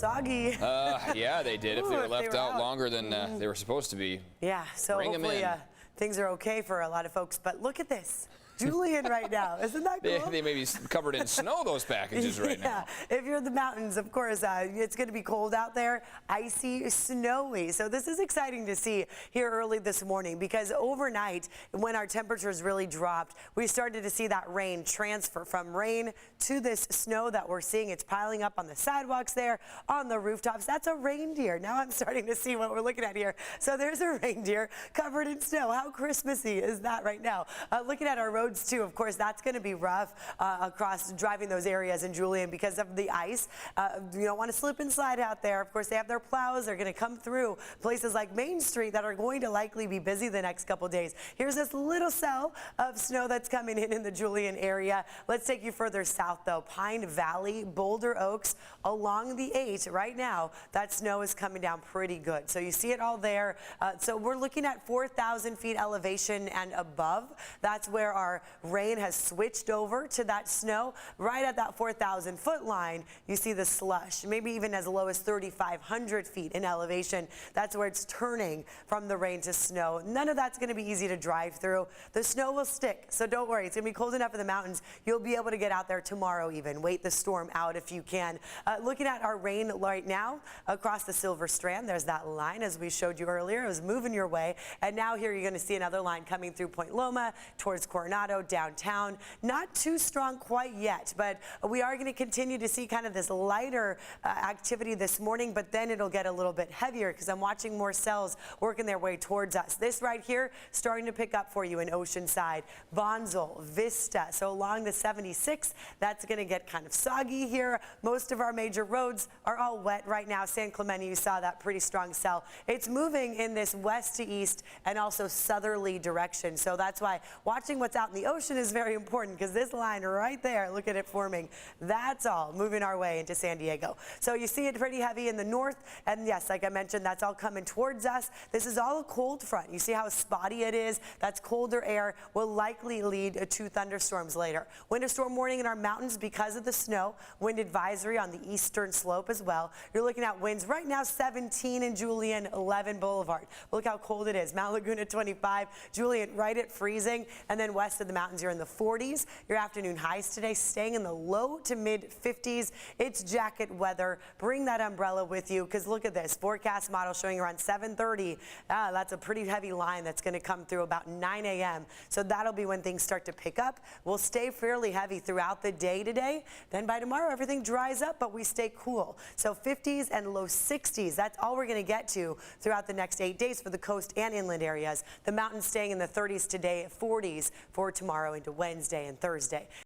soggy. Yeah, they did. If they were left out longer than they were supposed to be. Yeah, so hopefully things are okay for a lot of folks. But look at this. Julian right now. Isn't that cool? They may be covered in snow, those packages right now. Yeah, if you're in the mountains, of course, it's going to be cold out there, icy, snowy. So this is exciting to see here early this morning because overnight, when our temperatures really dropped, we started to see that rain transfer from rain to this snow that we're seeing. It's piling up on the sidewalks there, on the rooftops. That's a reindeer. Now I'm starting to see what we're looking at here. So there's a reindeer covered in snow. How Christmassy is that right now? Looking at our roads too, of course, that's going to be rough across driving those areas in Julian because of the ice. You don't want to slip and slide out there. Of course, they have their plows. They're going to come through places like Main Street that are going to likely be busy the next couple days. Here's this little cell of snow that's coming in the Julian area. Let's take you further south, though. Pine Valley, Boulder Oaks, along the 8 right now, that snow is coming down pretty good. So you see it all there. So we're looking at 4,000 feet elevation and above. That's where our rain has switched over to that snow. Right at that 4,000 foot line, you see the slush, maybe even as low as 3,500 feet in elevation. That's where it's turning from the rain to snow. None of that's going to be easy to drive through. The snow will stick, so don't worry. It's going to be cold enough in the mountains. You'll be able to get out there tomorrow even. Wait the storm out if you can. Looking at our rain right now across the Silver Strand, there's that line as we showed you earlier. It was moving your way. And now here you're going to see another line coming through Point Loma towards Coronado, downtown. Not too strong quite yet, but we are going to continue to see kind of this lighter activity this morning, but then it'll get a little bit heavier because I'm watching more cells working their way towards us. This right here starting to pick up for you in Oceanside, Bonsall, Vista. So along the 76, that's going to get kind of soggy here. Most of our major roads are all wet right now. San Clemente, you saw that pretty strong cell. It's moving in this west to east and also southerly direction. So that's why watching what's out in the ocean is very important because this line right there, look at it forming. That's all moving our way into San Diego. So you see it pretty heavy in the north. And yes, like I mentioned, that's all coming towards us. This is all a cold front. You see how spotty it is? That's colder air will likely lead to thunderstorms later. Winter storm warning in our mountains because of the snow. Wind advisory on the eastern slope as well. You're looking at winds right now 17 in Julian, 11 Boulevard. Look how cold it is. Mount Laguna 25, Julian right at freezing. And then west of the mountains, you're in the 40s. Your afternoon highs today staying in the low to mid 50s. It's jacket weather. Bring that umbrella with you because look at this forecast model showing around 7:30. That's a pretty heavy line that's going to come through about 9 a.m. So that'll be when things start to pick up. We'll stay fairly heavy throughout the day today. Then by tomorrow, everything dries up, but we stay cool. So 50s and low 60s. That's all we're going to get to throughout the next 8 days for the coast and inland areas. The mountains staying in the 30s today, 40s for tomorrow into Wednesday and Thursday.